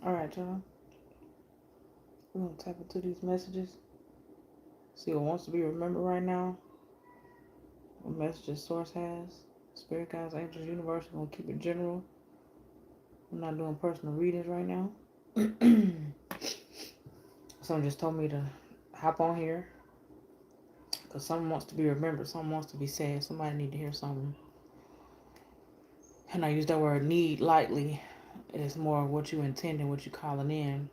Alright, y'all. We're going to tap into these messages. See what wants to be remembered right now. What messages Source has. Spirit guides, angels, universe. We're going to keep it general. I'm not doing personal readings right now. Someone just told me to hop on here. Because something wants to be remembered. Something wants to be said. Somebody need to hear something. And I use that word need lightly. It's more of what you intend and what you calling in.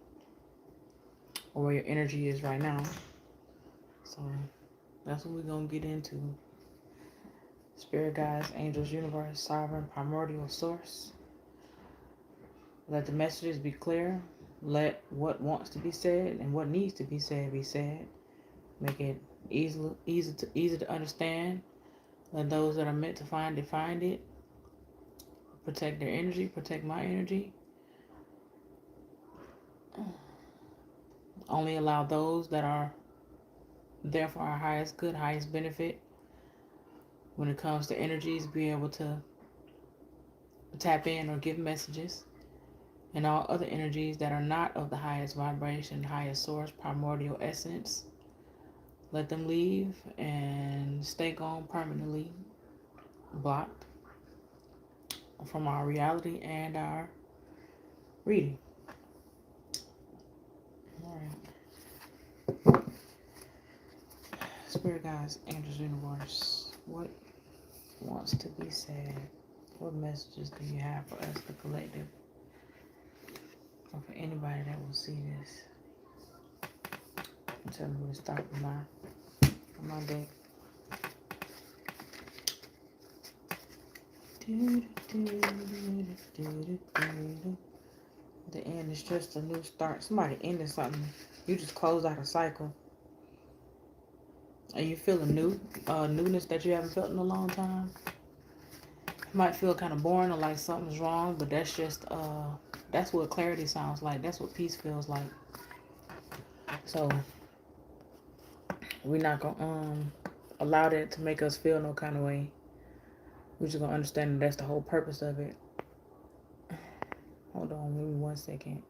Or where your energy is right now. So that's what we're going to get into. Spirit guides, angels, universe, sovereign, primordial source. Let the messages be clear. Let what wants to be said and what needs to be said be said. Make it easy to understand. Let those that are meant to find it find it. Protect their energy. Protect my energy. Only allow those that are there for our highest good, highest benefit. When it comes to energies, be able to tap in or give messages. And all other energies that are not of the highest vibration, highest source, primordial essence, let them leave and stay gone permanently, blocked from our reality and our reading. All right. Spirit guides, angels, universe, what wants to be said? What messages do you have for us, the collective? Or for anybody that will see this? Tell me where to start with my deck. The end is just a new start. Somebody ending something. You just close out a cycle. And you feel a newness that you haven't felt in a long time. It might feel kind of boring or like something's wrong, but that's just that's what clarity sounds like. That's what peace feels like. So we're not gonna allow that to make us feel no kind of way. We're just gonna understand that that's the whole purpose of it. Hold on, give me 1 second.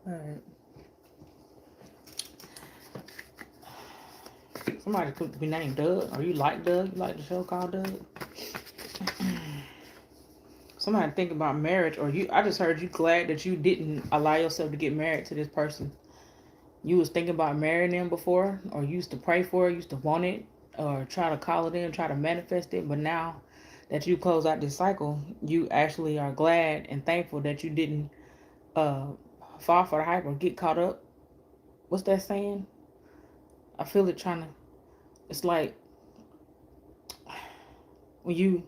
Alright. Somebody could be named Doug. Or you like Doug? You like the show called Doug? Somebody think about marriage, or I just heard you glad that you didn't allow yourself to get married to this person. You was thinking about marrying them before, or used to pray for it, used to want it, or try to call it in, try to manifest it. But now that you close out this cycle, you actually are glad and thankful that you didn't fall for the hype or get caught up. What's that saying? I feel it trying to. It's like when you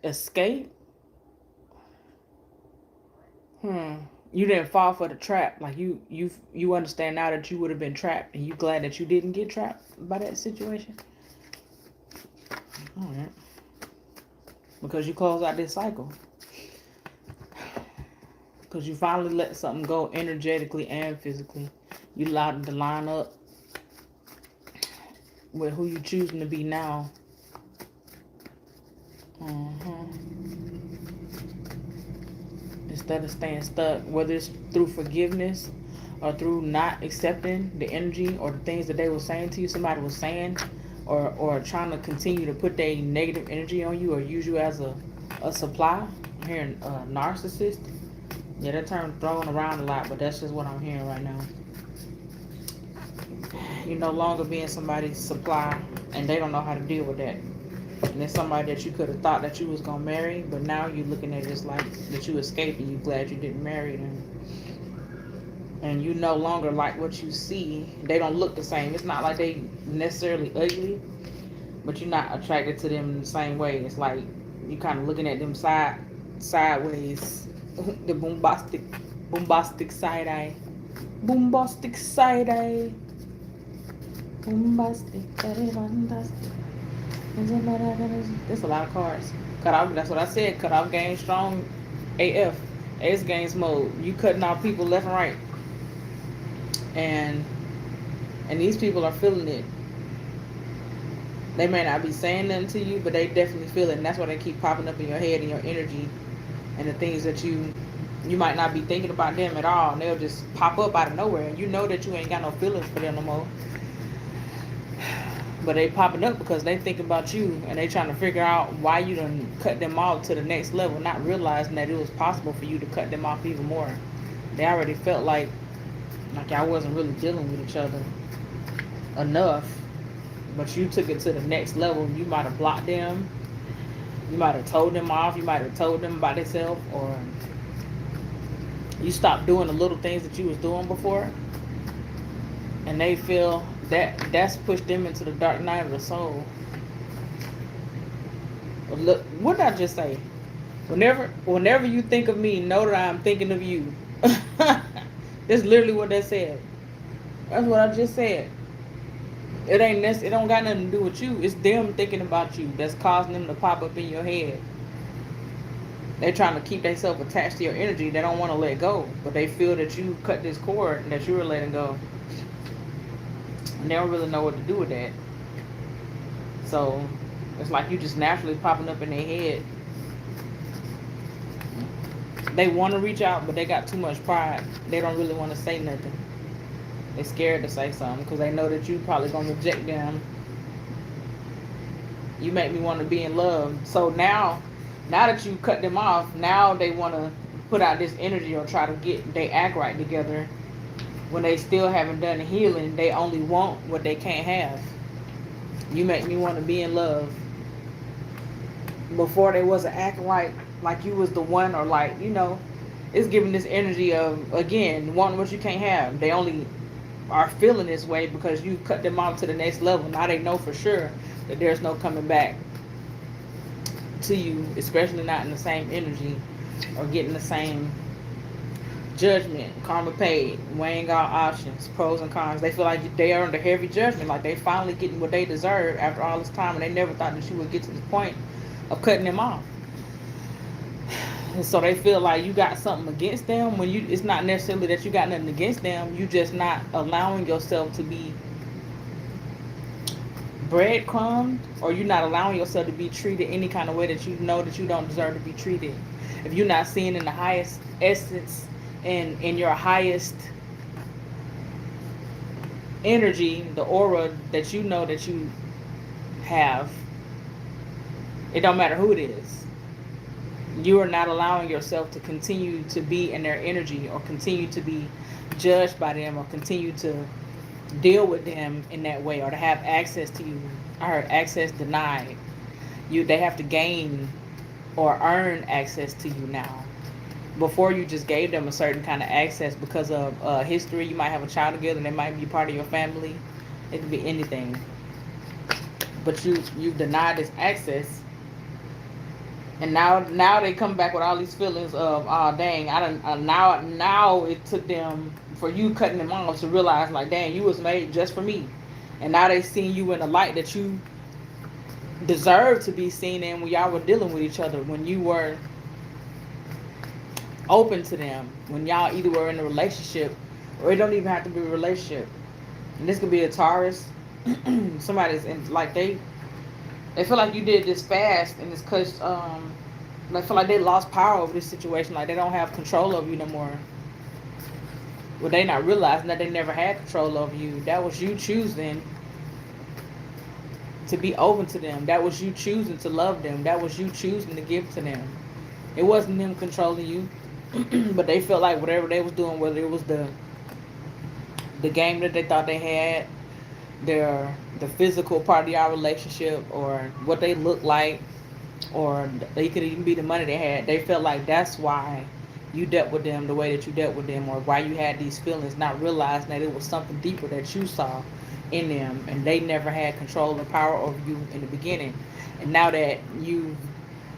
escape. You didn't fall for the trap. Like you understand now that you would have been trapped, and you glad that you didn't get trapped by that situation. All right. Because you close out this cycle. Because you finally let something go energetically and physically. You allowed it to line up with who you choosing to be now. Instead of staying stuck, whether it's through forgiveness or through not accepting the energy or the things that they were saying to you, somebody was saying, or trying to continue to put their negative energy on you or use you as a supply. I'm hearing narcissist. Yeah, that term thrown around a lot, but that's just what I'm hearing right now. You're no longer being somebody's supply, and they don't know how to deal with that. And it's somebody that you could have thought that you was going to marry, but now you're looking at it just like that you escaped and you're glad you didn't marry them. And you no longer like what you see. They don't look the same. It's not like they necessarily ugly, but you're not attracted to them in the same way. It's like You kind of looking at them sideways. The bombastic side eye. Bombastic side eye. Bombastic, very fantastic. There's a lot of cards. Cut off. That's what I said. Cut off game strong. AF. Ace games mode. You cutting off people left and right, and these people are feeling it. They may not be saying nothing to you, but they definitely feel it, and that's why they keep popping up in your head and your energy, and the things that you might not be thinking about them at all, and they'll just pop up out of nowhere. And you know that you ain't got no feelings for them no more, but they popping up because they think about you, and they trying to figure out why you done cut them off to the next level, not realizing that it was possible for you to cut them off even more. They already felt like y'all wasn't really dealing with each other enough, but you took it to the next level. You might have blocked them, you might have told them off, you might have told them about themselves, or you stopped doing the little things that you was doing before, and they feel that that's pushed them into the dark night of the soul. But look, what did I just say? Whenever you think of me, know that I'm thinking of you. That's literally what they said. That's what I just said. It don't got nothing to do with you. It's them thinking about you that's causing them to pop up in your head. They're trying to keep themselves attached to your energy. They don't want to let go, but they feel that you cut this cord and that you were letting go, and they don't really know what to do with that. So it's like you just naturally popping up in their head. They want to reach out, but they got too much pride. They don't really want to say nothing. They're scared to say something because they know that you probably gonna reject them. You make me want to be in love. So now that you cut them off, now they want to put out this energy or try to get they act right together. When they still haven't done the healing, they only want what they can't have. You make me want to be in love. Before they wasn't acting like you was the one, or it's giving this energy of, again, wanting what you can't have. They only are feeling this way because you cut them off to the next level. Now they know for sure that there's no coming back to you, especially not in the same energy or getting the same judgment, karma paid, weighing all options, pros and cons. They feel like they are under heavy judgment, like they finally getting what they deserve after all this time, and they never thought that you would get to this point of cutting them off. And so they feel like you got something against them when it's not necessarily that you got nothing against them. You just not allowing yourself to be breadcrumbed, or you're not allowing yourself to be treated any kind of way that you know that you don't deserve to be treated. If you're not seeing in the highest essence and in your highest energy, the aura that you know that you have, it don't matter who it is. You are not allowing yourself to continue to be in their energy, or continue to be judged by them, or continue to deal with them in that way, or to have access to you. I heard access denied. They have to gain or earn access to you now. Before, you just gave them a certain kind of access because of history. You might have a child together, and they might be part of your family. It could be anything. But you've denied this access. And now they come back with all these feelings of, oh dang, now it took them, for you cutting them off, to realize like, dang, you was made just for me. And now they seeing you in the light that you deserve to be seen in, when y'all were dealing with each other, when you were open to them, when y'all either were in a relationship, or it don't even have to be a relationship. And this could be a Taurus. Somebody's in, like, they feel like you did this fast, and it's because they feel like they lost power over this situation, like they don't have control over you no more. Well, they not realizing that they never had control over you. That was you choosing to be open to them. That was you choosing to love them. That was you choosing to give to them. It wasn't them controlling you. But they felt like whatever they was doing, whether it was the game that they thought they had, the physical part of our relationship, or what they looked like, or they could even be the money they had, they felt like that's why you dealt with them the way that you dealt with them, or why you had these feelings, not realizing that it was something deeper that you saw in them, and they never had control or power over you in the beginning. And now that you've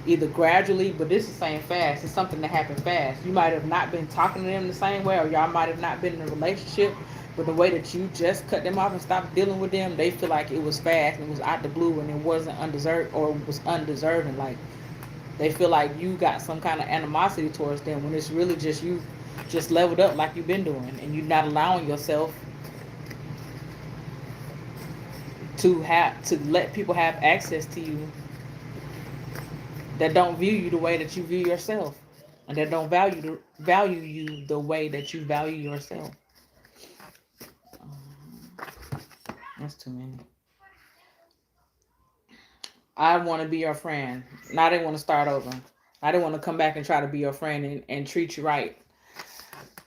either gradually, but this is saying fast. It's something that happened fast. You might have not been talking to them the same way, or y'all might have not been in a relationship, but the way that you just cut them off and stopped dealing with them, they feel like it was fast and it was out the blue and it wasn't undeserved or was undeserving. Like they feel like you got some kind of animosity towards them when it's really just you just leveled up like you've been doing, and you're not allowing yourself to let people have access to you that don't view you the way that you view yourself, and that don't value you the way that you value yourself. That's too many. I want to be your friend. Now they want to start over. I didn't want to come back and try to be your friend and treat you right.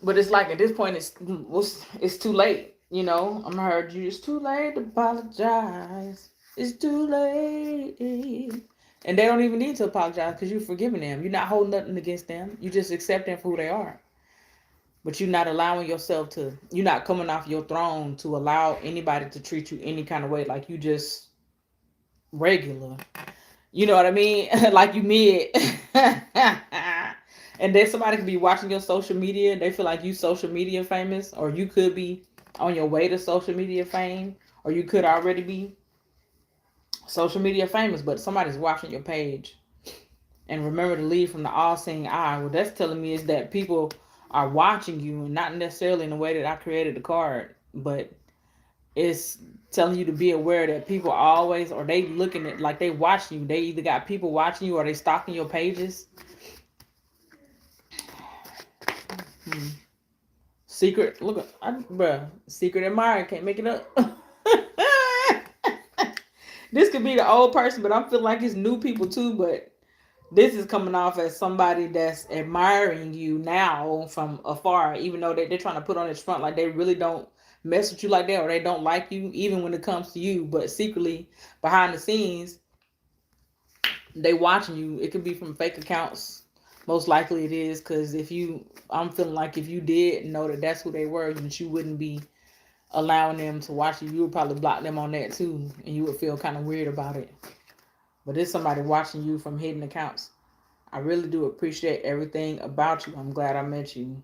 But it's like at this point, it's too late. You know, I'm heard you. It's too late to apologize. It's too late. And they don't even need to apologize because you're forgiving them. You're not holding nothing against them. You just accept them for who they are. But you're not allowing yourself to, you're not coming off your throne to allow anybody to treat you any kind of way. Like you just regular. You know what I mean? Like you mid. And then somebody could be watching your social media and they feel like you social media famous, or you could be on your way to social media fame, or you could already be social media famous, but somebody's watching your page. And remember to lead from the all-seeing eye. What that's telling me is that people are watching you, and not necessarily in the way that I created the card, but it's telling you to be aware that people always, or they looking at, like they watching you. They either got people watching you or they stalking your pages. Secret, look, bruh, secret admirer, can't make it up. This could be the old person, but I'm feeling like it's new people too, but this is coming off as somebody that's admiring you now from afar, even though they're trying to put on this front like they really don't mess with you like that, or they don't like you, even when it comes to you, but secretly behind the scenes, they watching you. It could be from fake accounts. Most likely it is, because I'm feeling like if you did know that that's who they were, then you wouldn't be allowing them to watch you. You would probably block them on that too, and you would feel kind of weird about it. But there's somebody watching you from hidden accounts. I really do appreciate everything about you. I'm glad I met you.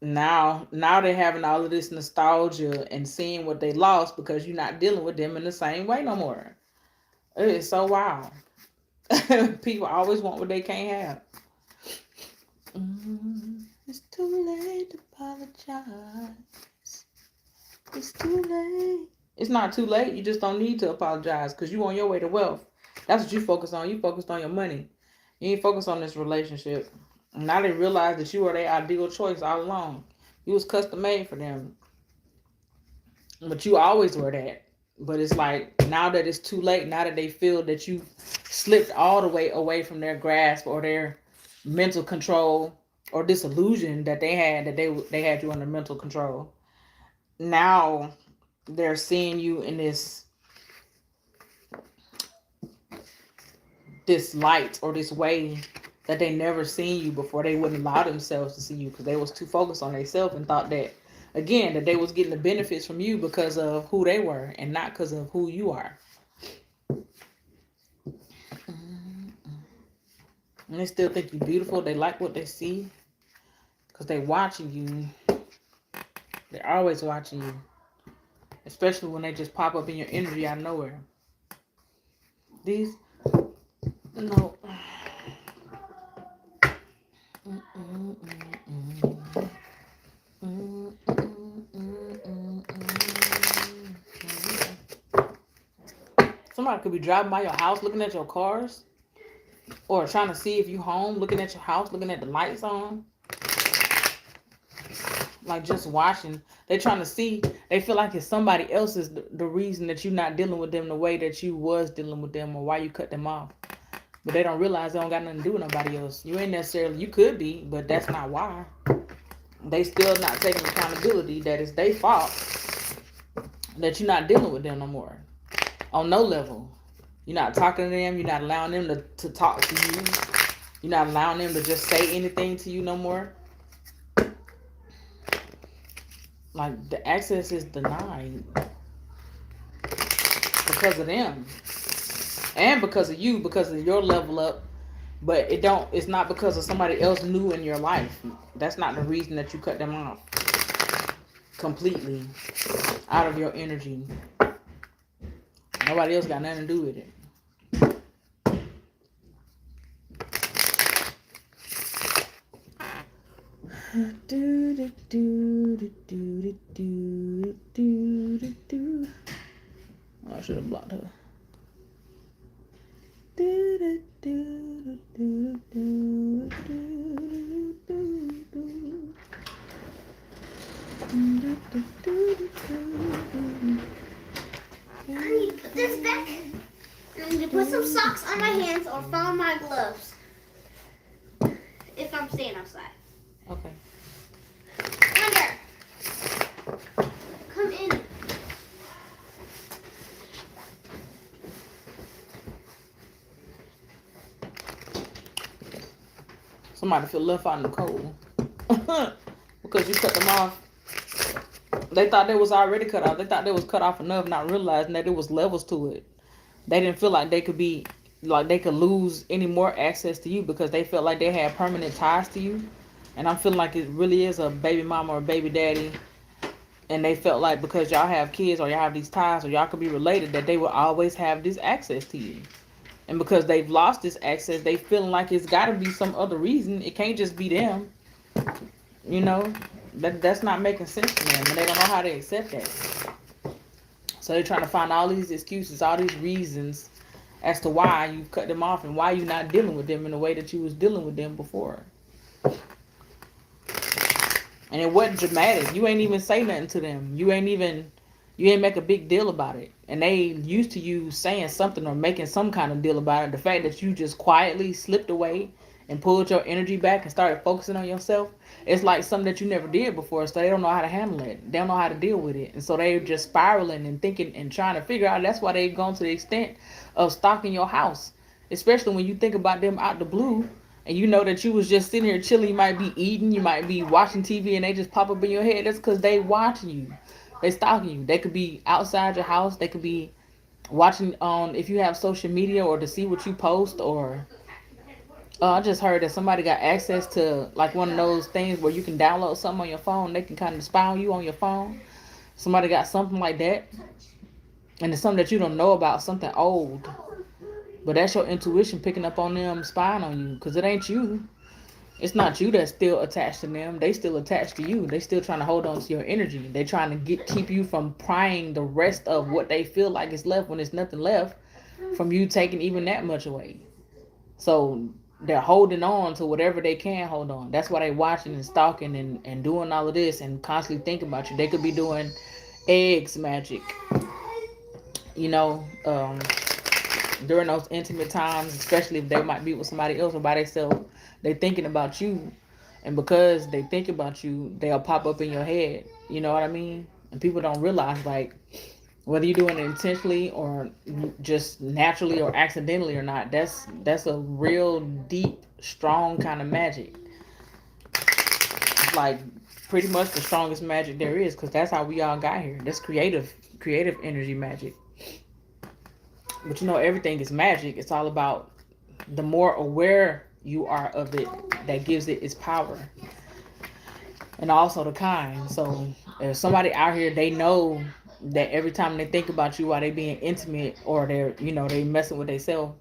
Now they're having all of this nostalgia and seeing what they lost because you're not dealing with them in the same way no more. It is so wild. People always want what they can't have. It's too late to apologize. It's too late. It's not too late. You just don't need to apologize because you're on your way to wealth. That's what you focus on. You focused on your money. You ain't focused on this relationship. And now they realize that you were their ideal choice all along. You was custom made for them. But you always were that. But it's like, now that it's too late, now that they feel that you slipped all the way away from their grasp or their mental control, or this illusion that they had, that they had you under mental control. Now they're seeing you in this light or this way that they never seen you before. They wouldn't allow themselves to see you because they was too focused on themselves and thought that, again, that they was getting the benefits from you because of who they were and not because of who you are. And they still think you're beautiful. They like what they see because they watching you. They're always watching you, especially when they just pop up in your energy out of nowhere. These, no. Somebody could be driving by your house looking at your cars, or trying to see if you home, looking at your house, looking at the lights on. Like just watching. They trying to see. They feel like it's somebody else's the reason that you're not dealing with them the way that you was dealing with them, or why you cut them off. But they don't realize they don't got nothing to do with nobody else. You ain't necessarily, you could be, but that's not why. They still not taking accountability that it's their fault that you're not dealing with them no more. On no level. You're not talking to them. You're not allowing them to talk to you. You're not allowing them to just say anything to you no more. Like, the access is denied because of them. And because of you, because of your level up. But it's not because of somebody else new in your life. That's not the reason that you cut them off completely out of your energy. Nobody else got nothing to do with it. Oh, I should have blocked her. Honey, put this back. I'm going to put some socks on my hands or follow my gloves. If I'm staying outside. Okay. Thunder. Come in. Somebody feel left out in the cold. Because you cut them off. They thought they was already cut off. They thought they was cut off enough, not realizing that there was levels to it. They didn't feel like they could be, like they could lose any more access to you because they felt like they had permanent ties to you. And I'm feeling like it really is a baby mama or baby daddy. And they felt like because y'all have kids or y'all have these ties or y'all could be related, that they will always have this access to you. And because they've lost this access, they feeling like it's got to be some other reason. It can't just be them. You know, that's not making sense to them, and they don't know how to accept that. So they're trying to find all these excuses, all these reasons as to why you cut them off and why you're not dealing with them in the way that you was dealing with them before. And it wasn't dramatic. You ain't even say nothing to them. You ain't make a big deal about it. And they used to you saying something or making some kind of deal about it. The fact that you just quietly slipped away and pulled your energy back and started focusing on yourself, it's like something that you never did before. So they don't know how to handle it. They don't know how to deal with it. And so they're just spiraling and thinking and trying to figure out. That's why they've gone to the extent of stalking your house. Especially when you think about them out the blue. And you know that you was just sitting here chilling. You might be eating. You might be watching TV and they just pop up in your head. That's because they watching you. They stalking you. They could be outside your house. They could be watching on if you have social media or to see what you post or I just heard that somebody got access to like one of those things where you can download something on your phone. They can kind of spy on you on your phone. Somebody got something like that. And it's something that you don't know about, something old. But that's your intuition picking up on them, spying on you. Because it ain't you. It's not you that's still attached to them. They still attached to you. They still trying to hold on to your energy. They trying to keep you from prying the rest of what they feel like is left when there's nothing left from you taking even that much away. So they're holding on to whatever they can hold on. That's why they watching and stalking and doing all of this and constantly thinking about you. They could be doing eggs magic, you know, during those intimate times, especially if they might be with somebody else or by themselves. They thinking about you, and because they think about you, they'll pop up in your head. You know what I mean? And people don't realize, like, whether you're doing it intentionally or just naturally or accidentally or not, that's a real deep, strong kind of magic. It's like pretty much the strongest magic there is, because that's how we all got here. That's creative energy magic. But you know, everything is magic. It's all about the more aware you are of it, that gives it its power. And also the kind. So if somebody out here, they know that every time they think about you while they being intimate or they're, you know, they messing with themselves,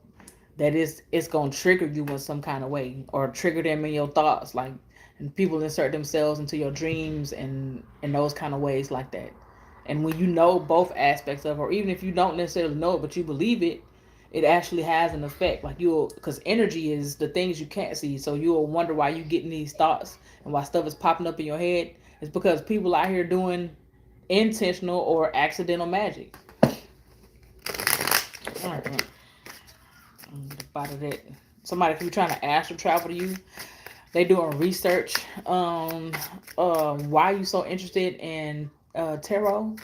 that it's gonna trigger you in some kind of way or trigger them in your thoughts, like, and people insert themselves into your dreams and in those kind of ways like that. And when you know both aspects of it, or even if you don't necessarily know it but you believe it, it actually has an effect. Like because energy is the things you can't see, so you'll wonder why you getting these thoughts and why stuff is popping up in your head. It's because people out here doing intentional or accidental magic. All right. About that. Somebody could be trying to astral travel to you. They doing research on why you so interested in tarot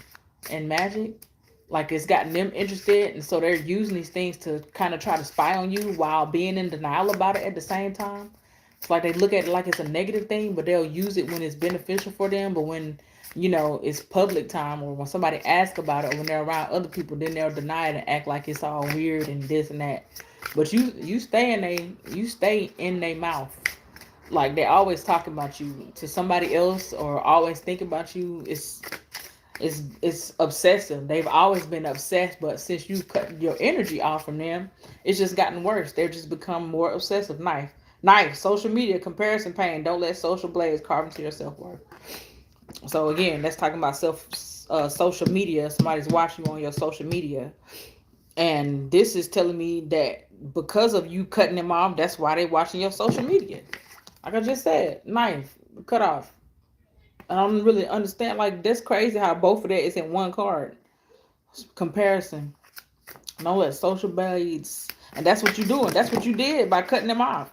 and magic. Like, it's gotten them interested, and so they're using these things to kind of try to spy on you while being in denial about it at the same time. It's like they look at it like it's a negative thing, but they'll use it when it's beneficial for them. But when it's public time, or when somebody asks about it, or when they're around other people, then they'll deny it and act like it's all weird and this and that. But you stay in their mouth. Like they always talk about you to somebody else, or always think about you. It's obsessive. They've always been obsessed, but since you cut your energy off from them, it's just gotten worse. They've just become more obsessive. Knife, social media, comparison pain. Don't let social blades carve into your self worth. So again, that's talking about social media. Somebody's watching you on your social media, and this is telling me that because of you cutting them off, that's why they watching your social media. Like I just said, knife, cut off. I don't really understand. Like that's crazy how both of that is in one card. Comparison. Don't let social blades, and that's what you're doing. That's what you did by cutting them off,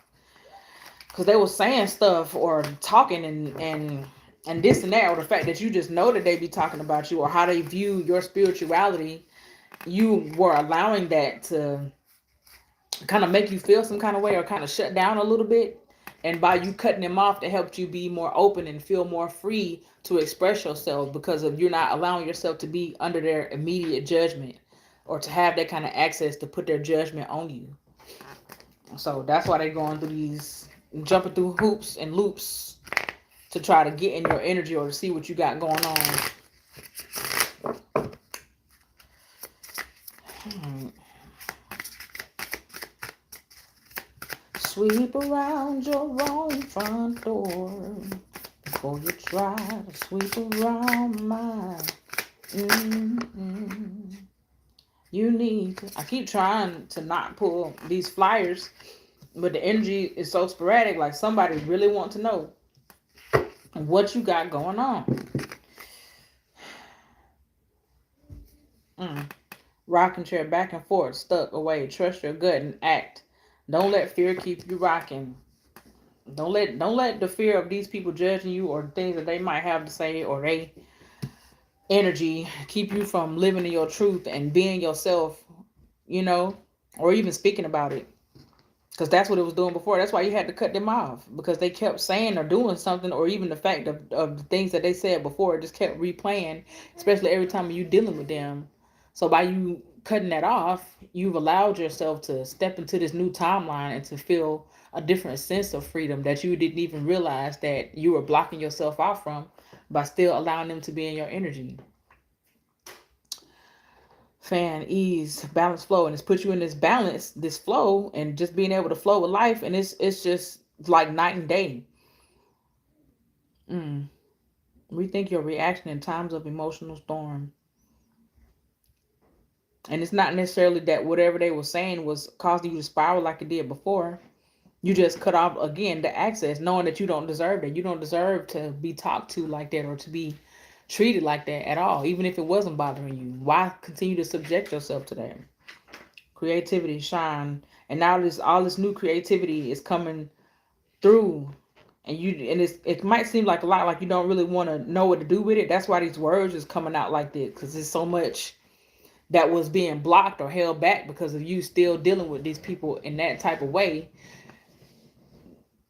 because they were saying stuff or talking and this and that, or the fact that you just know that they be talking about you or how they view your spirituality. You were allowing that to kind of make you feel some kind of way, or kind of shut down a little bit. And by you cutting them off, that helped you be more open and feel more free to express yourself, because of you're not allowing yourself to be under their immediate judgment, or to have that kind of access to put their judgment on you. So that's why they're going through these, jumping through hoops and loops to try to get in your energy, or to see what you got going on. Sweep around your own front door before you try to sweep around mine. Mm-hmm. You need to, I keep trying to not pull these flyers, but the energy is so sporadic. Like somebody really want to know what you got going on. Rocking chair back and forth, stuck away. Trust your gut and act. Don't let fear keep you rocking. Don't let the fear of these people judging you, or the things that they might have to say, or they energy keep you from living in your truth and being yourself, or even speaking about it. Because that's what it was doing before. That's why you had to cut them off, because they kept saying or doing something, or even the fact of the things that they said before, it just kept replaying, especially every time you dealing with them. So by you cutting that off, you've allowed yourself to step into this new timeline and to feel a different sense of freedom that you didn't even realize that you were blocking yourself out from, by still allowing them to be in your energy. Fan, ease, balance, flow, and it's put you in this balance, this flow, and just being able to flow with life, and it's just like night and day. Rethink your reaction in times of emotional storm. And it's not necessarily that whatever they were saying was causing you to spiral like it did before. You just cut off again the access, knowing that you don't deserve that. You don't deserve to be talked to like that, or to be treated like that at all, even if it wasn't bothering you. Why continue to subject yourself to that? Creativity, shine, and now all this new creativity is coming through, and it might seem like a lot, like you don't really want to know what to do with it. That's why these words is coming out like this, because there's so much that was being blocked or held back because of you still dealing with these people in that type of way,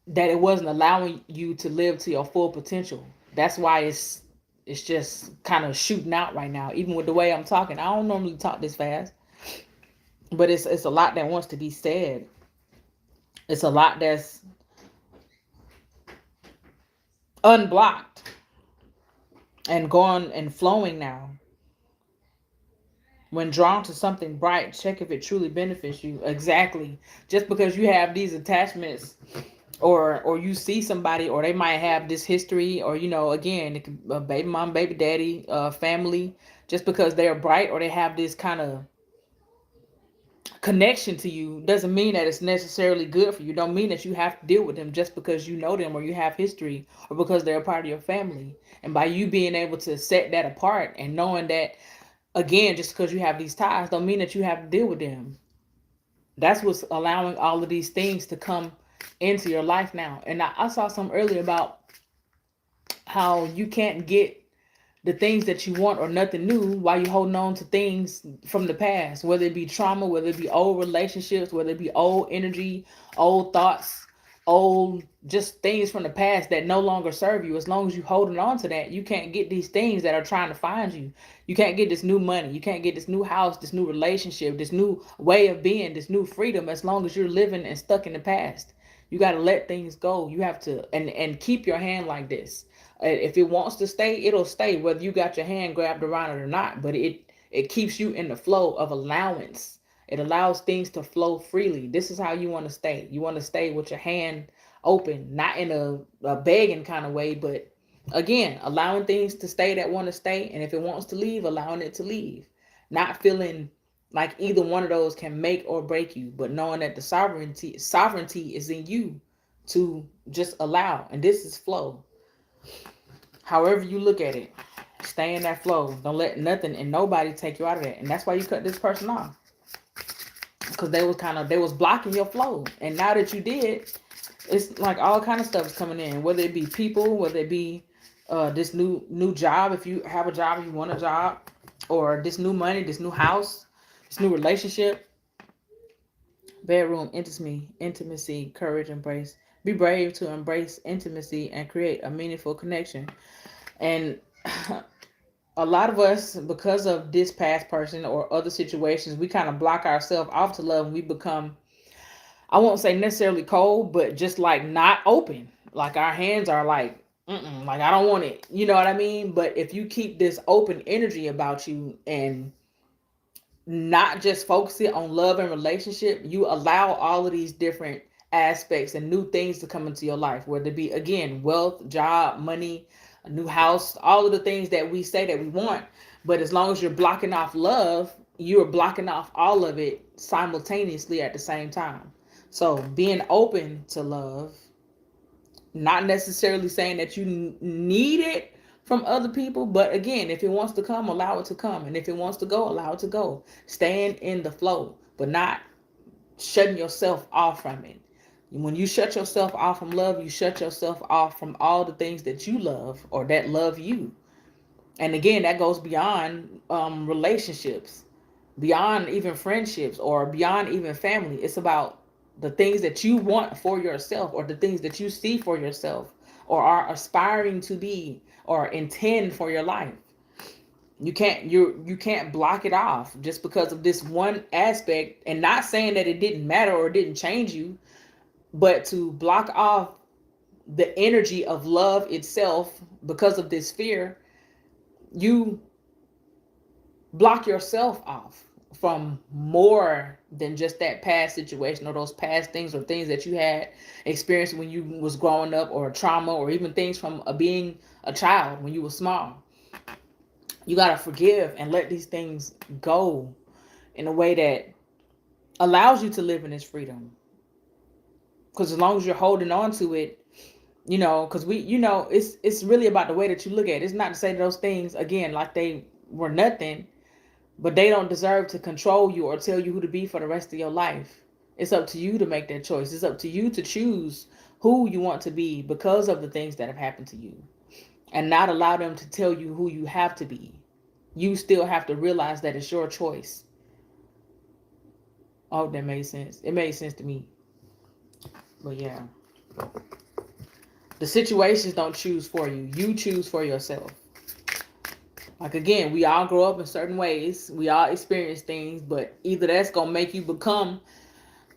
that it wasn't allowing you to live to your full potential. That's why it's just kind of shooting out right now. Even with the way I'm talking, I don't normally talk this fast, but it's a lot that wants to be said. It's a lot that's unblocked and gone and flowing now. When drawn to something bright, check if it truly benefits you. Exactly. Just because you have these attachments, or you see somebody, or they might have this history, or again, it could be baby mom, baby daddy, family. Just because they're bright, or they have this kind of connection to you, doesn't mean that it's necessarily good for you. Don't mean that you have to deal with them just because you know them, or you have history, or because they're a part of your family. And by you being able to set that apart, and knowing that, again, just because you have these ties don't mean that you have to deal with them. That's what's allowing all of these things to come into your life now. And I saw something earlier about how you can't get the things that you want, or nothing new, while you're holding on to things from the past, whether it be trauma, whether it be old relationships, whether it be old energy, old thoughts, old, just things from the past that no longer serve you. As long as you holding on to that, you can't get these things that are trying to find you. You can't get this new money. You can't get this new house, this new relationship, this new way of being, this new freedom, as long as you're living and stuck in the past. You got to let things go. You have to, and keep your hand like this. If it wants to stay, it'll stay, whether you got your hand grabbed around it or not. But it keeps you in the flow of allowance. It allows things to flow freely. This is how you want to stay. You want to stay with your hand open, not in a begging kind of way, but again, allowing things to stay that want to stay. And if it wants to leave, allowing it to leave. Not feeling like either one of those can make or break you, but knowing that the sovereignty is in you to just allow. And this is flow. However you look at it, stay in that flow. Don't let nothing and nobody take you out of that. And that's why you cut this person off. Because they was blocking your flow. And now that you did, it's like all kind of stuff is coming in. Whether it be people, whether it be this new job, if you have a job, you want a job, or this new money, this new house, this new relationship. Bedroom intimacy, courage, embrace. Be brave to embrace intimacy and create a meaningful connection. And a lot of us, because of this past person or other situations, we kind of block ourselves off to love, and we become, I won't say necessarily cold, but just like not open. Like our hands are like, like I don't want it. You know what I mean? But if you keep this open energy about you and not just focusing on love and relationship, you allow all of these different aspects and new things to come into your life, whether it be, again, wealth, job, money, a new house, all of the things that we say that we want. But as long as you're blocking off love, you're blocking off all of it simultaneously at the same time. So being open to love, not necessarily saying that you need it from other people, but again, if it wants to come, allow it to come. And if it wants to go, allow it to go. Staying in the flow, but not shutting yourself off from it. When you shut yourself off from love, you shut yourself off from all the things that you love or that love you. And again, that goes beyond relationships, beyond even friendships, or beyond even family. It's about the things that you want for yourself, or the things that you see for yourself, or are aspiring to be or intend for your life. You can't block it off just because of this one aspect, and not saying that it didn't matter or didn't change you, but to block off the energy of love itself because of this fear, you block yourself off from more than just that past situation or those past things or things that you had experienced when you was growing up, or trauma, or even things from being a child when you were small. You got to forgive and let these things go in a way that allows you to live in this freedom. Because as long as you're holding on to it, because it's really about the way that you look at it. It's not to say those things, again, like they were nothing, but they don't deserve to control you or tell you who to be for the rest of your life. It's up to you to make that choice. It's up to you to choose who you want to be because of the things that have happened to you, and not allow them to tell you who you have to be. You still have to realize that it's your choice. I hope that made sense. It made sense to me. But yeah, the situations don't choose for you. You choose for yourself. Like, again, we all grow up in certain ways. We all experience things, but either that's going to make you become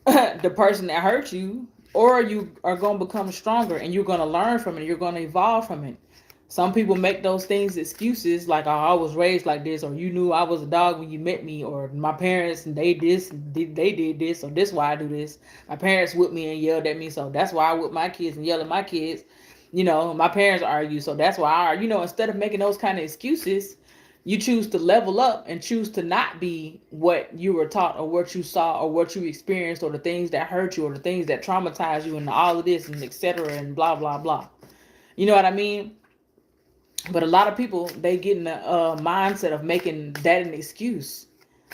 the person that hurt you, or you are going to become stronger and you're going to learn from it. You're going to evolve from it. Some people make those things excuses, like, oh, I was raised like this, or you knew I was a dog when you met me, or my parents, they did this, or this why I do this. My parents whipped me and yelled at me, so that's why I whip my kids and yell at my kids. My parents argue, so that's why I argue. Instead of making those kind of excuses, you choose to level up and choose to not be what you were taught, or what you saw, or what you experienced, or the things that hurt you, or the things that traumatize you, and all of this, and etc., and blah, blah, blah. You know what I mean? But a lot of people, they get in the mindset of making that an excuse.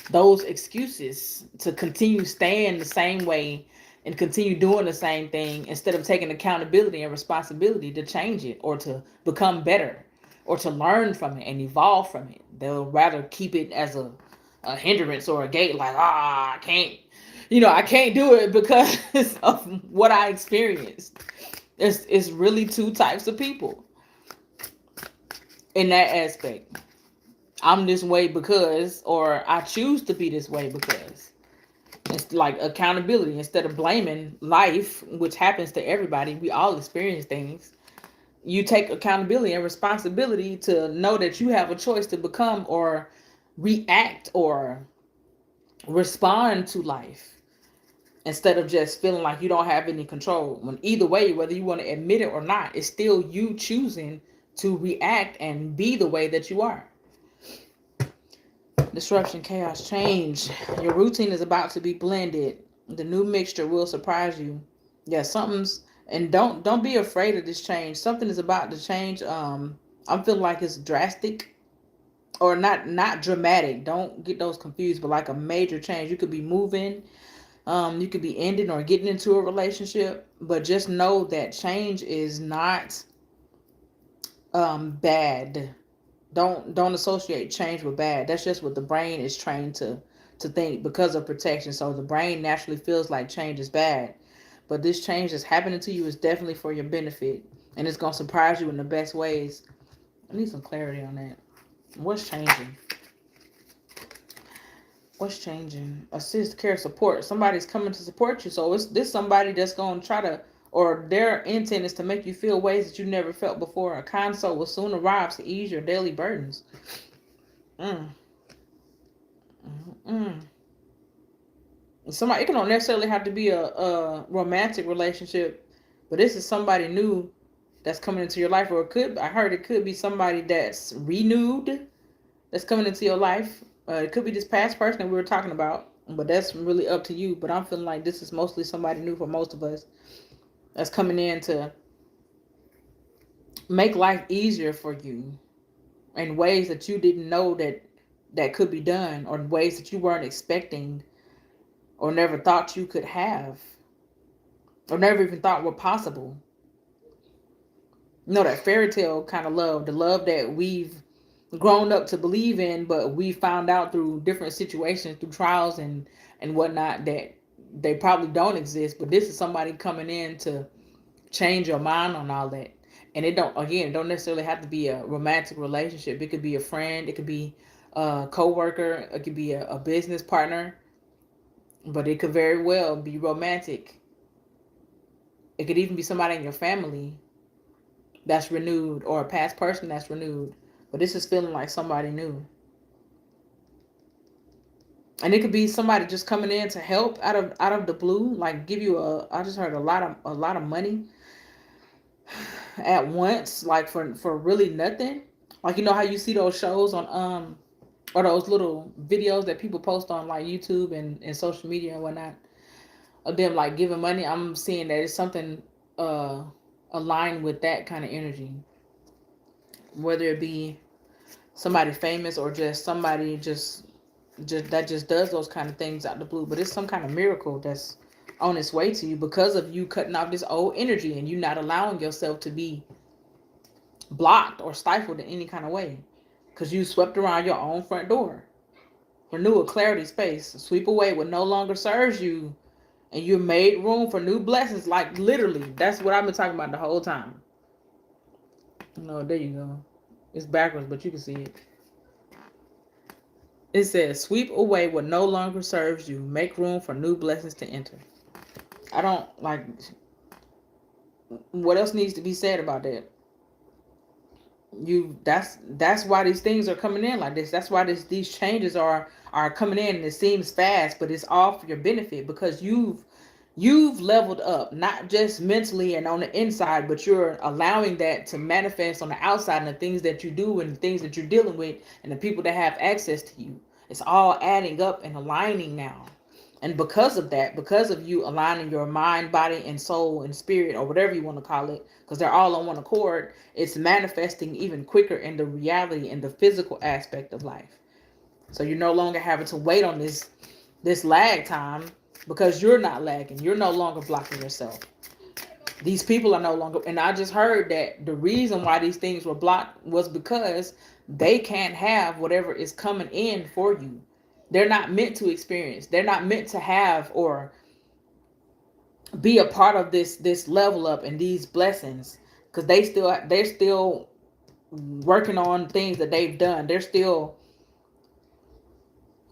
Those excuses to continue staying the same way and continue doing the same thing, instead of taking accountability and responsibility to change it, or to become better, or to learn from it and evolve from it. They'll rather keep it as a hindrance or a gate, like, I can't, I can't do it because of what I experienced. It's really two types of people in that aspect. I'm this way because, or I choose to be this way because. It's like accountability instead of blaming life, which happens to everybody. We all experience things. You take accountability and responsibility to know that you have a choice to become or react or respond to life instead of just feeling like you don't have any control. When either way, whether you want to admit it or not, it's still you choosing to react and be the way that you are. Disruption, chaos, change. Your routine is about to be blended. The new mixture will surprise you. Yeah, something's and don't be afraid of this change. Something is about to change. I'm feeling like it's drastic or not dramatic. Don't get those confused, but like a major change. You could be moving, you could be ending or getting into a relationship, but just know that change is not bad. Don't associate change with bad. That's just what the brain is trained to think because of protection. So the brain naturally feels like change is bad. But this change that's happening to you is definitely for your benefit. And it's gonna surprise you in the best ways. I need some clarity on that. What's changing? What's changing? Assist, care, support. Somebody's coming to support you. So it's this somebody that's gonna try to, or their intent is to make you feel ways that you never felt before. A kind soul will soon arrive to ease your daily burdens. Mm. Mm. Somebody, it don't necessarily have to be a romantic relationship, but this is somebody new that's coming into your life, or I heard it could be somebody that's renewed that's coming into your life. It could be this past person that we were talking about, but that's really up to you. But I'm feeling like this is mostly somebody new for most of us that's coming in to make life easier for you in ways that you didn't know that could be done, or ways that you weren't expecting or never thought you could have or never even thought were possible. That fairy tale kind of love, the love that we've grown up to believe in, but we found out through different situations, through trials and whatnot, that they probably don't exist. But this is somebody coming in to change your mind on all that. And it don't necessarily have to be a romantic relationship. It could be a friend, it could be a co-worker, it could be a business partner, but it could very well be romantic. It could even be somebody in your family that's renewed, or a past person that's renewed. But this is feeling like somebody new. And it could be somebody just coming in to help out of the blue, like give you I just heard a lot of money at once, like for really nothing. Like, how you see those shows on or those little videos that people post on like YouTube and social media and whatnot of them like giving money. I'm seeing that it's something aligned with that kind of energy, whether it be somebody famous or just somebody just that just does those kind of things out the blue. But it's some kind of miracle that's on its way to you because of you cutting off this old energy and you not allowing yourself to be blocked or stifled in any kind of way, because you swept around your own front door. Renew a clarity space. Sweep away what no longer serves you, and you made room for new blessings. Like literally, that's what I've been talking about the whole time. There you go. It's backwards, but you can see it. It says, sweep away what no longer serves you. Make room for new blessings to enter. I don't like, what else needs to be said about that? That's why these things are coming in like this. That's why these changes are coming in, and it seems fast, but it's all for your benefit, because you've leveled up, not just mentally and on the inside, but you're allowing that to manifest on the outside, and the things that you do and the things that you're dealing with and the people that have access to you. It's all adding up and aligning now. And because of that, because of you aligning your mind, body, and soul and spirit, or whatever you want to call it, because they're all on one accord, it's manifesting even quicker in the reality and the physical aspect of life. So you're no longer having to wait on this lag time, because you're not lagging. You're no longer blocking yourself. These people are no longer, and I just heard that the reason why these things were blocked was because they can't have whatever is coming in for you. They're not meant to experience. They're not meant to have or be a part of this level up and these blessings, because they're still working on things that they've done. They're still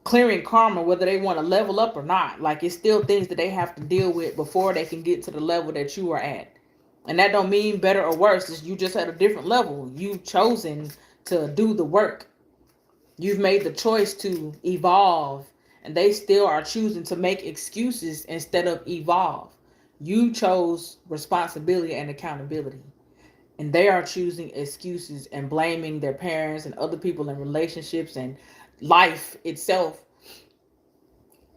clearing karma, whether they want to level up or not. Like, it's still things that they have to deal with before they can get to the level that you are at. And that don't mean better or worse. It's you just at a different level. You've chosen to do the work. You've made the choice to evolve, and they still are choosing to make excuses instead of evolve. You chose responsibility and accountability, and they are choosing excuses and blaming their parents and other people in relationships and life itself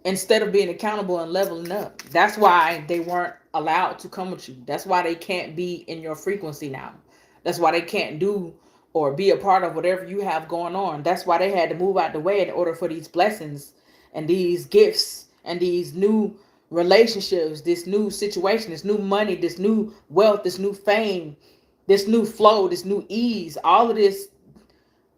instead of being accountable and leveling up. That's why they weren't allowed to come with you. That's why they can't be in your frequency now. That's why they can't do or be a part of whatever you have going on. That's why they had to move out the way in order for these blessings and these gifts and these new relationships, this new situation, this new money, this new wealth, this new fame, this new flow, this new ease. All of this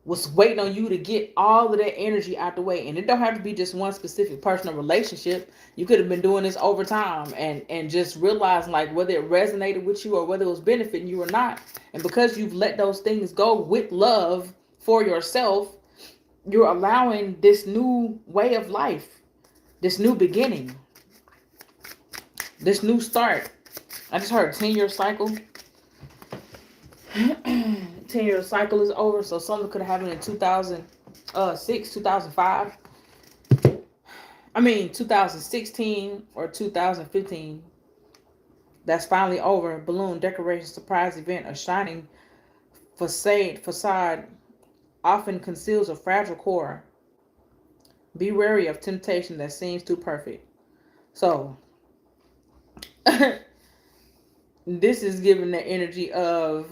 was waiting on you to get all of that energy out the way. And it don't have to be just one specific personal relationship. You could have been doing this over time and just realizing, like, whether it resonated with you or whether it was benefiting you or not. And because you've let those things go with love for yourself, you're allowing this new way of life, this new beginning, this new start. I just heard 10-year cycle. 10-year cycle is over, so something could have happened in 2006, 2005. 2016 or 2015. That's finally over. Balloon decoration, surprise event, a shining facade often conceals a fragile core. Be wary of temptation that seems too perfect. So, this is giving the energy of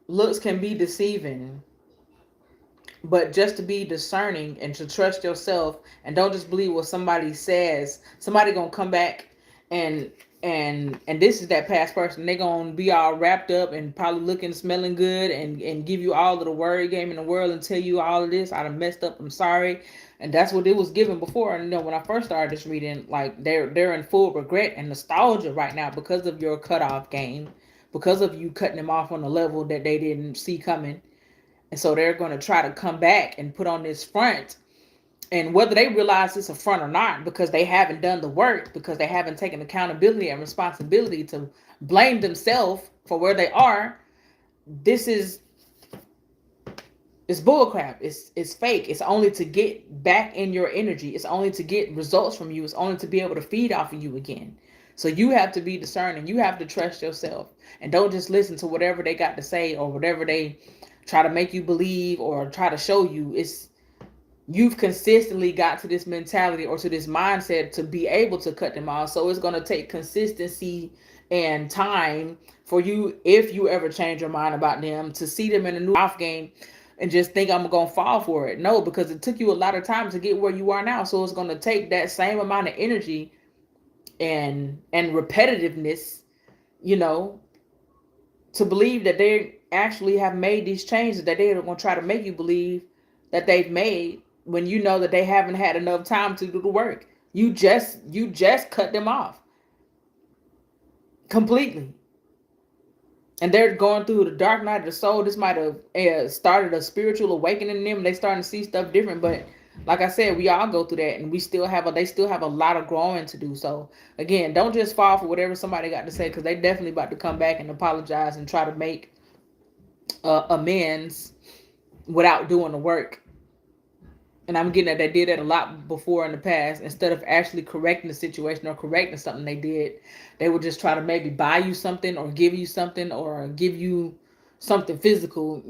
looks can be deceiving, but just to be discerning and to trust yourself and don't just believe what somebody says. Somebody gonna come back and this is that past person. They gonna be all wrapped up and probably looking, smelling good and give you all of the word game in the world and tell you all of this. I done messed up. I'm sorry. And that's what it was given before. And when I first started this reading, like they're in full regret and nostalgia right now because of your cutoff game, because of you cutting them off on a level that they didn't see coming. And so they're going to try to come back and put on this front. And whether they realize it's a front or not, because they haven't done the work, because they haven't taken accountability and responsibility to blame themselves for where they are, this is it's bullcrap. It's fake. It's only to get back in your energy. It's only to get results from you. It's only to be able to feed off of you again. So you have to be discerning. You have to trust yourself. And don't just listen to whatever they got to say or whatever they try to make you believe or try to show you. You've consistently got to this mentality or to this mindset to be able to cut them off. So it's going to take consistency and time for you, if you ever change your mind about them, to see them in a new off game and just think I'm going to fall for it. No, because it took you a lot of time to get where you are now. So it's going to take that same amount of energy and repetitiveness, to believe that they actually have made these changes that they're going to try to make you believe that they've made, when you know that they haven't had enough time to do the work. You just cut them off completely. And they're going through the dark night of the soul. This might have started a spiritual awakening in them. They starting to see stuff different. But like I said, we all go through that, and they still have a lot of growing to do. So again, don't just fall for whatever somebody got to say, because they definitely about to come back and apologize and try to make amends without doing the work. And I'm getting that they did that a lot before in the past. Instead of actually correcting the situation or correcting something they did, they would just try to maybe buy you something or give you something or give you something physical,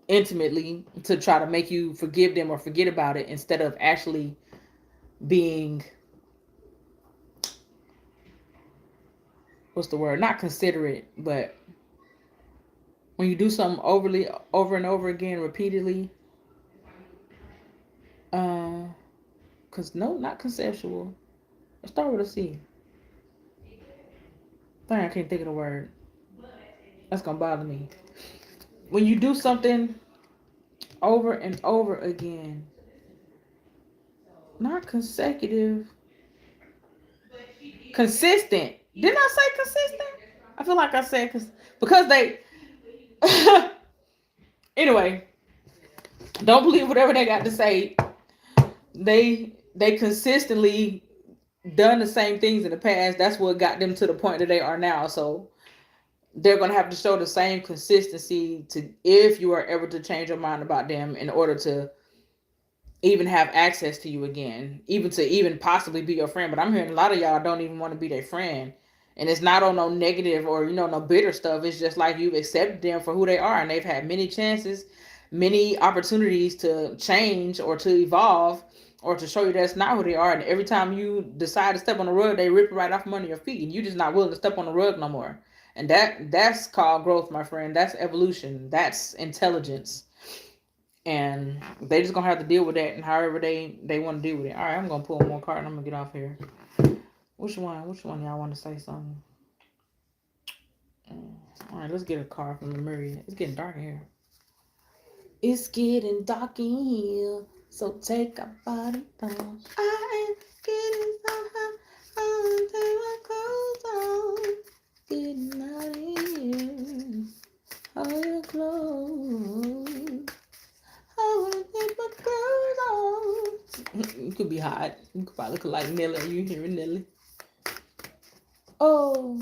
intimately, to try to make you forgive them or forget about it, instead of actually being, what's the word? Not considerate, but when you do something overly, over and over again, repeatedly, not conceptual. Let's start with a C. Dang, I can't think of the word. That's gonna bother me. When you do something over and over again, Not consecutive. Consistent. Didn't I say consistent? I feel like I said because they. Anyway, don't believe whatever they got to say. They consistently done the same things in the past. That's what got them to the point that they are now. So they're gonna have to show the same consistency to if you are ever to change your mind about them in order to even have access to you again, even to even possibly be your friend. But I'm hearing a lot of y'all don't even want to be their friend. And it's not on no negative or, no bitter stuff. It's just like you've accepted them for who they are. And they've had many chances, many opportunities to change or to evolve or to show you that's not who they are. And every time you decide to step on the rug, they rip it right off from under your feet. And you're just not willing to step on the rug no more. And that's called growth, my friend. That's evolution. That's intelligence. And they just gonna have to deal with that and however they want to deal with it. All right, I'm gonna pull one more card and I'm gonna get off here. Which one y'all want to say something? All right, let's get a card from the Myriad. It's getting dark in here. It's getting dark in here, so take a body down. I am getting so hot, I wanna take my clothes off. Getting out of here, all your clothes. I wanna take my clothes off. You could be hot. You could probably look like Nelly. You hearing Nelly? Oh,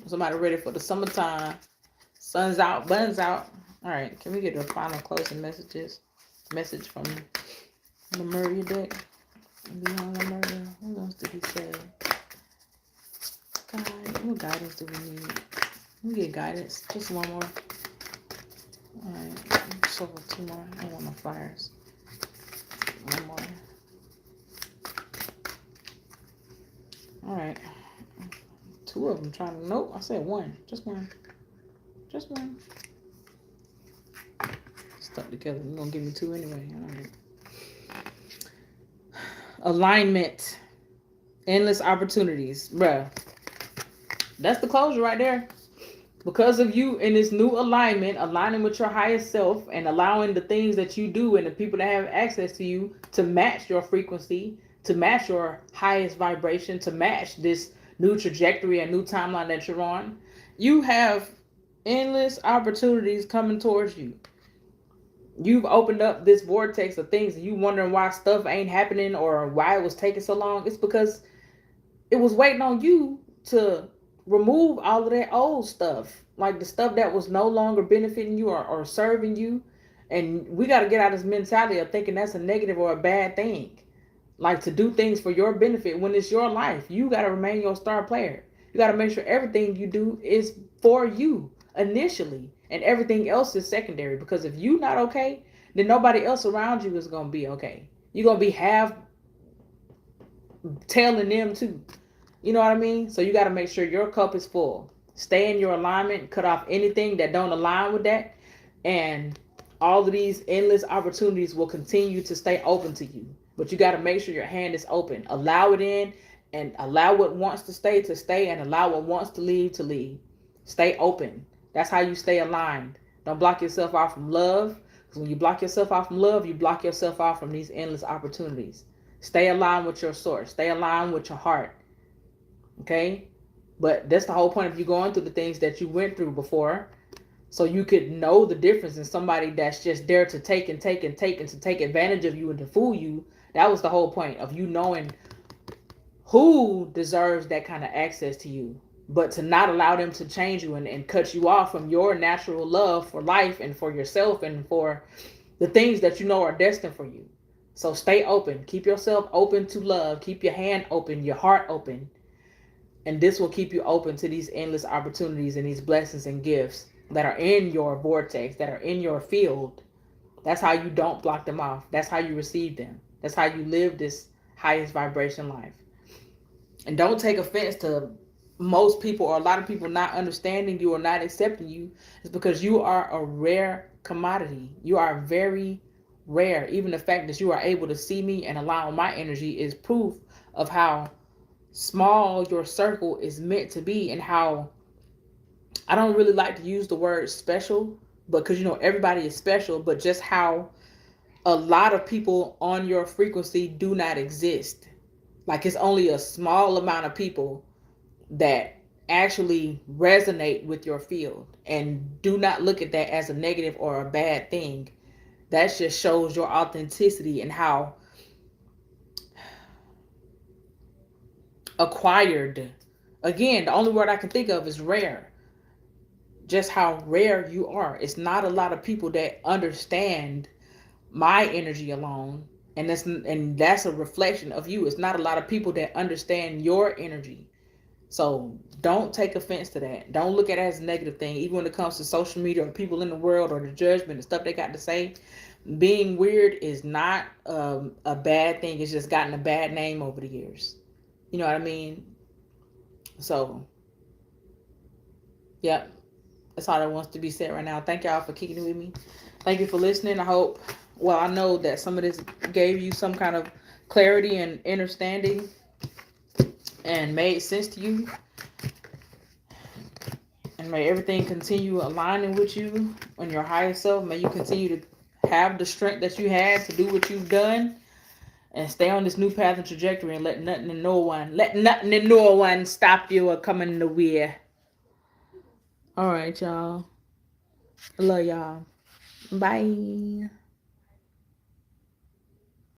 somebody ready for the summertime. Sun's out, buns out. All right, can we get the final closing message from the Lemuria deck? Beyond Lemuria, what else did he say? God, what guidance do we need? We get guidance. Just one more. All right, so for 2 more. I don't want no flyers. One more. All right. 2 of them trying to. Nope, I said 1. Just one. Just one. Stuck together. You're gonna give me 2 anyway. All right. Alignment. Endless opportunities. Bruh. That's the closure right there. Because of you in this new alignment, aligning with your highest self and allowing the things that you do and the people that have access to you to match your frequency, to match your highest vibration, to match this new trajectory and new timeline that you're on, you have endless opportunities coming towards you. You've opened up this vortex of things and you wondering why stuff ain't happening or why it was taking so long. It's because it was waiting on you to remove all of that old stuff, like the stuff that was no longer benefiting you or serving you. And we got to get out of this mentality of thinking that's a negative or a bad thing. Like to do things for your benefit when it's your life. You got to remain your star player. You got to make sure everything you do is for you initially and everything else is secondary. Because if you not okay, then nobody else around you is going to be okay. You're going to be half telling them too. You know what I mean? So you got to make sure your cup is full. Stay in your alignment. Cut off anything that don't align with that. And all of these endless opportunities will continue to stay open to you. But you got to make sure your hand is open. Allow it in and allow what wants to stay and allow what wants to leave. Stay open. That's how you stay aligned. Don't block yourself off from love. Because when you block yourself off from love, you block yourself off from these endless opportunities. Stay aligned with your source. Stay aligned with your heart. Okay? But that's the whole point of you going through the things that you went through before. So you could know the difference in somebody that's just there to take and to take advantage of you and to fool you. That was the whole point of you knowing who deserves that kind of access to you. But to not allow them to change you and cut you off from your natural love for life and for yourself and for the things that you know are destined for you. So stay open. Keep yourself open to love. Keep your hand open, your heart open. And this will keep you open to these endless opportunities and these blessings and gifts that are in your vortex, that are in your field. That's how you don't block them off. That's how you receive them. That's how you live this highest vibration life. And don't take offense to most people or a lot of people not understanding you or not accepting you. It's because you are a rare commodity. You are very rare. Even the fact that you are able to see me and allow my energy is proof of how small your circle is meant to be and how I don't really like to use the word special, but because everybody is special, but just how a lot of people on your frequency do not exist. Like it's only a small amount of people that actually resonate with your field. And do not look at that as a negative or a bad thing. That just shows your authenticity and how acquired. Again, the only word I can think of is rare. Just how rare you are. It's not a lot of people that understand my energy alone, and that's a reflection of you. It's not a lot of people that understand your energy. So don't take offense to that. Don't look at it as a negative thing, even when it comes to social media or people in the world or the judgment and stuff they got to say. Being weird is not a bad thing. It's just gotten a bad name over the years. You know what I mean? So, yep. That's all that wants to be said right now. Thank y'all for kicking it with me. Thank you for listening. I hope, well, I know that some of this gave you some kind of clarity and understanding and made sense to you. And may everything continue aligning with you and your higher self. May you continue to have the strength that you had to do what you've done and stay on this new path and trajectory and let nothing and no one stop you or come in the way. All right, y'all. I love y'all. Bye.